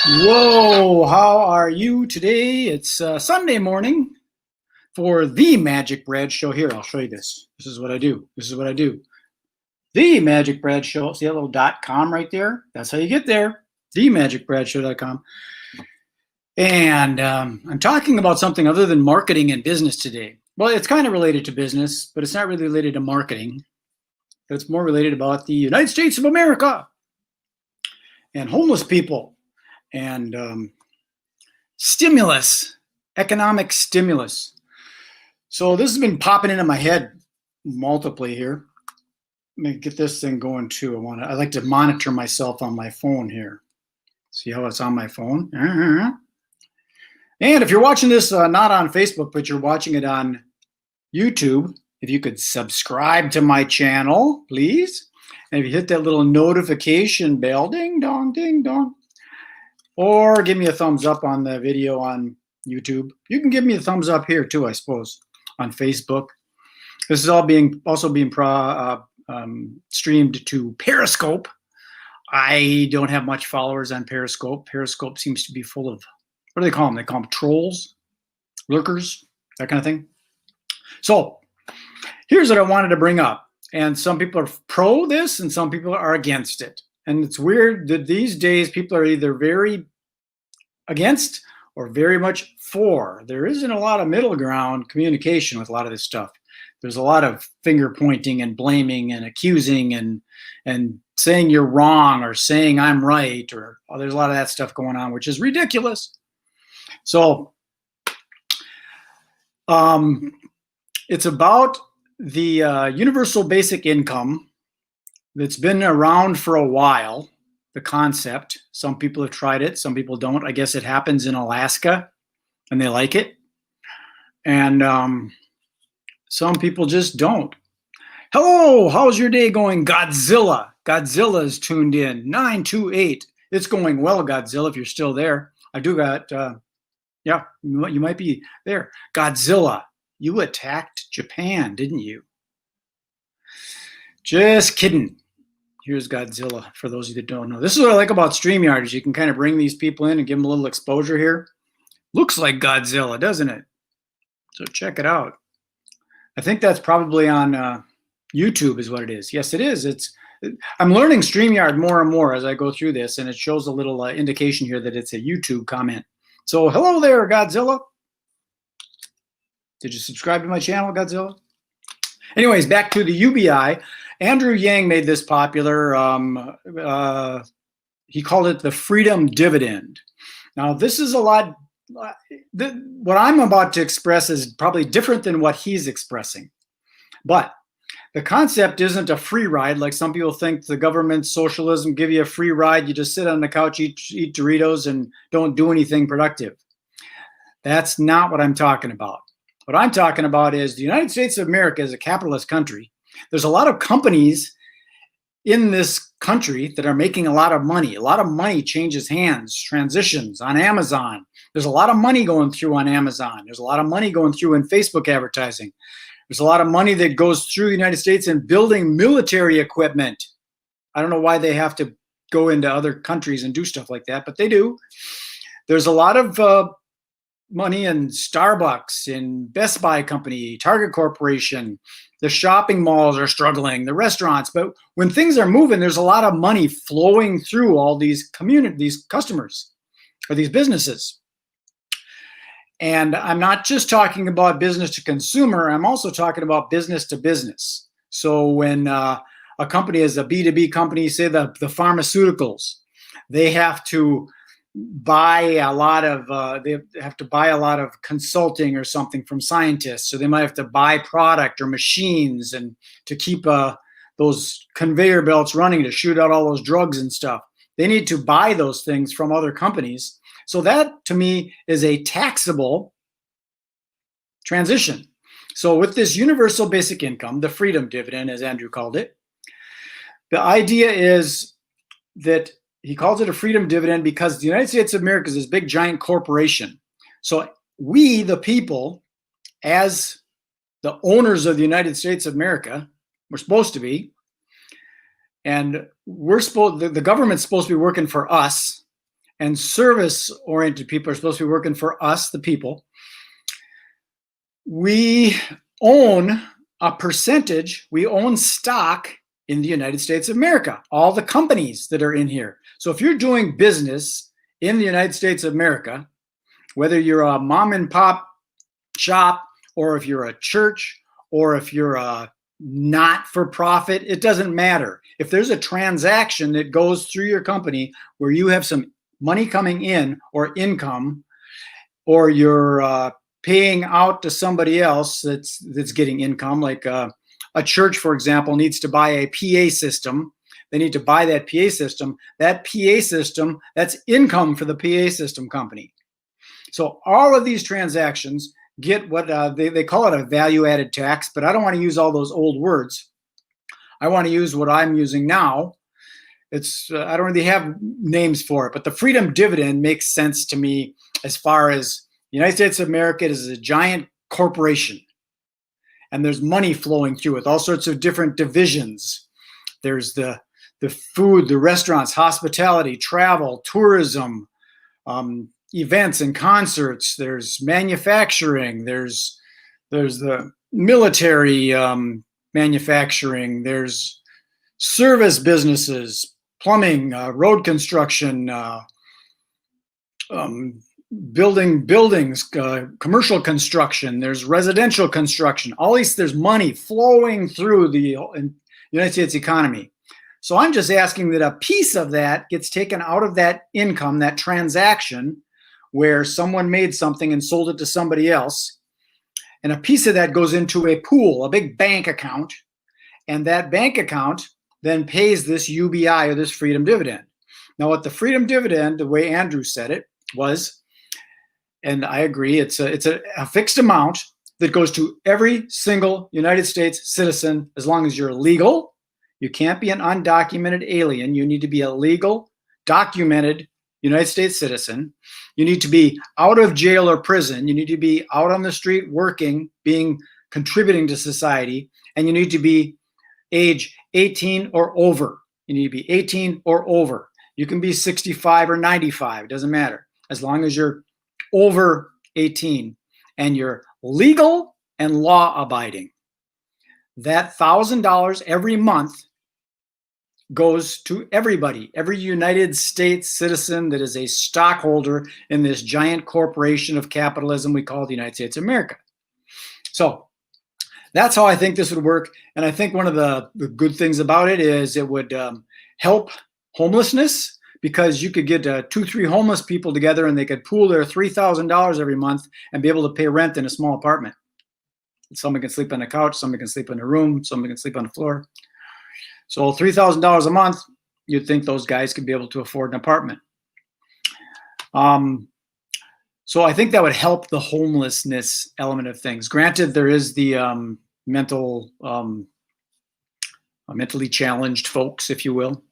Whoa, how are you today? It's Sunday morning for the Magic Brad Show. Here, I'll show you this. This is what I do. This is what I do. The Magic Brad Show. See that little .com right there? That's how you get there. TheMagicBradShow.com. And I'm talking about something other than marketing and business today. Well, it's kind of related to business, but it's not really related to marketing. It's more related about the United States of America and homeless people and stimulus, economic stimulus. So this has been popping into my head multiply here. Let me get this thing going too. I like to monitor myself on my phone here. See how it's on my phone? And if you're watching this not on Facebook, but you're watching it on YouTube, if you could subscribe to my channel, please. And if you hit that little notification bell, ding dong, ding dong, or give me a thumbs up on the video on YouTube. You can give me a thumbs up here too, I suppose, on Facebook. This is all also being streamed to Periscope. I don't have much followers on Periscope. Periscope seems to be full of, what do they call them? They call them trolls, lurkers, that kind of thing. So here's what I wanted to bring up. And some people are pro this and some people are against it. And it's weird that these days people are either very against or very much for. There isn't a lot of middle ground communication with a lot of this stuff. There's a lot of finger pointing and blaming and accusing and saying you're wrong or saying I'm right, or there's a lot of that stuff going on, which is ridiculous. So it's about the universal basic income that's been around for a while, the concept. Some people have tried it, some people don't. I guess it happens in Alaska and they like it. And some people just don't. Hello, how's your day going, Godzilla? Godzilla's tuned in, 928. It's going well, Godzilla, if you're still there. I do got, yeah, you might be there. Godzilla, you attacked Japan, didn't you? Just kidding. Here's Godzilla, for those of you that don't know. This is what I like about StreamYard, is you can kind of bring these people in and give them a little exposure here. Looks like Godzilla, doesn't it? So check it out. I think that's probably on YouTube is what it is. Yes, it is. I'm learning StreamYard more and more as I go through this, and it shows a little indication here that it's a YouTube comment. So hello there, Godzilla. Did you subscribe to my channel, Godzilla? Anyways, back to the UBI. Andrew Yang made this popular. He called it the freedom dividend. Now, this is a lot. What I'm about to express is probably different than what he's expressing. But the concept isn't a free ride, like some people think the government socialism give you a free ride. You just sit on the couch, eat Doritos, and don't do anything productive. That's not what I'm talking about. What I'm talking about is the United States of America is a capitalist country. There's a lot of companies in this country that are making a lot of money. A lot of money changes hands, transitions on Amazon. There's a lot of money going through on Amazon. There's a lot of money going through in Facebook advertising. There's a lot of money that goes through the United States in building military equipment. I don't know why they have to go into other countries and do stuff like that, but they do. There's a lot of money in Starbucks, in Best Buy Company, Target Corporation. The shopping malls are struggling, the restaurants. But when things are moving, there's a lot of money flowing through all these these customers or these businesses. And I'm not just talking about business to consumer. I'm also talking about business to business. So when a company is a B2B company, say the pharmaceuticals, they have to buy a lot of consulting or something from scientists. So they might have to buy product or machines and to keep those conveyor belts running to shoot out all those drugs and stuff. They need to buy those things from other companies. So that, to me, is a taxable transition. So with this universal basic income, the freedom dividend, as Andrew called it, the idea is that he calls it a freedom dividend because the United States of America is this big, giant corporation. So we, the people, as the owners of the United States of America, we're supposed to be, and the government's supposed to be working for us, and service-oriented people are supposed to be working for us, the people. We own a percentage, we own stock in the United States of America, all the companies that are in here. So if you're doing business in the United States of America, whether you're a mom and pop shop, or if you're a church, or if you're a not-for-profit, it doesn't matter. If there's a transaction that goes through your company where you have some money coming in or income, or you're paying out to somebody else that's getting income, like a church, for example, needs to buy a PA system. They need to buy that PA system. That PA system, that's income for the PA system company. So all of these transactions get what they call it a value-added tax, but I don't want to use all those old words. I want to use what I'm using now. It's I don't really have names for it, but the freedom dividend makes sense to me as far as the United States of America is a giant corporation, and there's money flowing through with all sorts of different divisions. There's the food, the restaurants, hospitality, travel, tourism, events and concerts. There's manufacturing. There's the military manufacturing. There's service businesses, plumbing, road construction, building buildings, commercial construction. There's residential construction. All these, there's money flowing through the United States economy. So I'm just asking that a piece of that gets taken out of that income, that transaction, where someone made something and sold it to somebody else. And a piece of that goes into a pool, a big bank account. And that bank account then pays this UBI, or this freedom dividend. Now, what the freedom dividend, the way Andrew said it, was, and I agree, it's a fixed amount that goes to every single United States citizen as long as you're legal. You can't be an undocumented alien. You need to be a legal, documented United States citizen. You need to be out of jail or prison. You need to be out on the street working, contributing to society, and you need to be age 18 or over. You need to be 18 or over. You can be 65 or 95, it doesn't matter, as long as you're over 18 and you're legal and law abiding. That $1,000 every month goes to everybody, every United States citizen that is a stockholder in this giant corporation of capitalism we call the United States of America. So that's how I think this would work. And I think one of the good things about it is it would help homelessness, because you could get 2-3 homeless people together and they could pool their $3,000 every month and be able to pay rent in a small apartment. Someone can sleep on the couch, someone can sleep in a room, someone can sleep on the floor. So $3,000 a month, you'd think those guys could be able to afford an apartment. So I think that would help the homelessness element of things. Granted, there is the mentally challenged folks, if you will.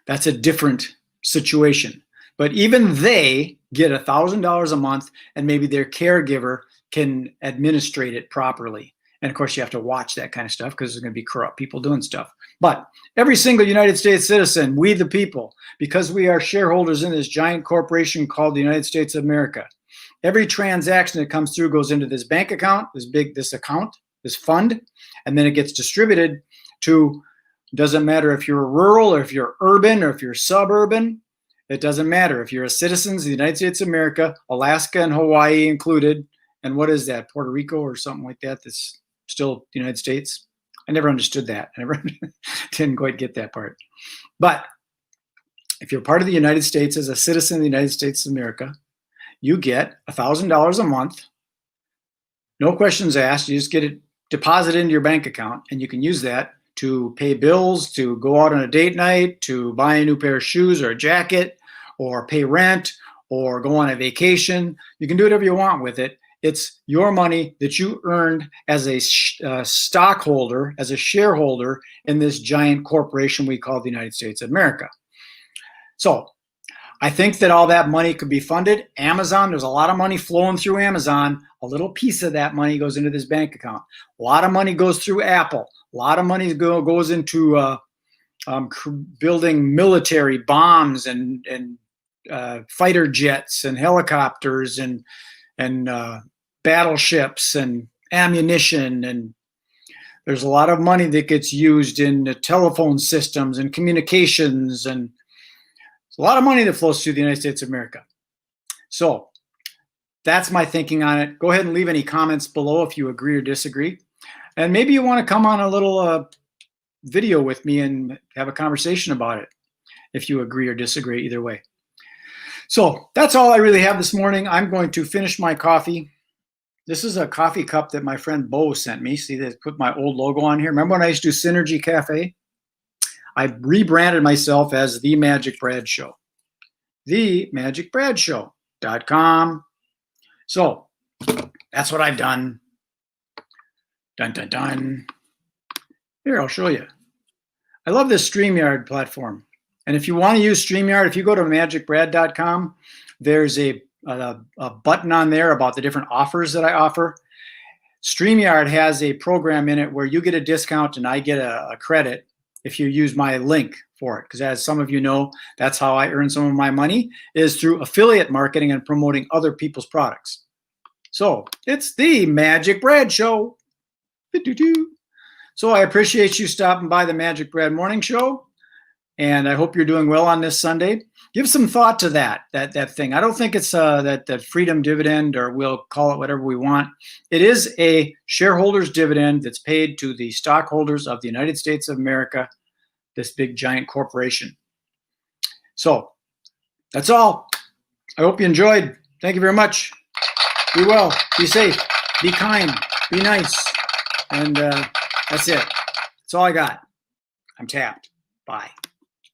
That's a different situation. But even they get $1,000 a month, and maybe their caregiver can administrate it properly. And of course, you have to watch that kind of stuff because there's going to be corrupt people doing stuff. But every single United States citizen, we the people, because we are shareholders in this giant corporation called the United States of America, every transaction that comes through goes into this bank account, this fund, and then it gets distributed to, doesn't matter if you're rural or if you're urban or if you're suburban. It doesn't matter if you're a citizen of the United States of America, Alaska and Hawaii included. And what is that, Puerto Rico or something like that, that's still the United States? I never understood that. I never didn't quite get that part. But if you're part of the United States as a citizen of the United States of America, you get $1,000 a month. No questions asked. You just get it deposited into your bank account, and you can use that to pay bills, to go out on a date night, to buy a new pair of shoes or a jacket, or pay rent, or go on a vacation. You can do whatever you want with it. It's your money that you earned as a stockholder, as a shareholder in this giant corporation we call the United States of America. So I think that all that money could be funded. Amazon, there's a lot of money flowing through Amazon. A little piece of that money goes into this bank account. A lot of money goes through Apple. A lot of money goes into building military bombs and fighter jets and helicopters and battleships and ammunition, and there's a lot of money that gets used in the telephone systems and communications, and it's a lot of money that flows through the United States of America. So that's my thinking on it. Go ahead and leave any comments below if you agree or disagree. And maybe you want to come on a little video with me and have a conversation about it if you agree or disagree, either way. So that's all I really have this morning. I'm going to finish my coffee. This is a coffee cup that my friend Bo sent me. See, they put my old logo on here. Remember when I used to do Synergy Cafe? I rebranded myself as The Magic Brad Show. TheMagicBradShow.com. So that's what I've done. Dun, dun, dun. Here, I'll show you. I love this StreamYard platform. And if you want to use StreamYard, if you go to MagicBrad.com, there's a button on there about the different offers that I offer. StreamYard has a program in it where you get a discount and I get a credit if you use my link for it. Because as some of you know, that's how I earn some of my money, is through affiliate marketing and promoting other people's products. So it's the Magic Brad Show. So I appreciate you stopping by the Magic Brad Morning Show. And I hope you're doing well on this Sunday. Give some thought to that thing. I don't think it's that freedom dividend, or we'll call it whatever we want. It is a shareholders dividend that's paid to the stockholders of the United States of America, this big giant corporation. So that's all. I hope you enjoyed. Thank you very much. Be well, be safe, be kind, be nice. And that's it. That's all I got. I'm tapped. Bye.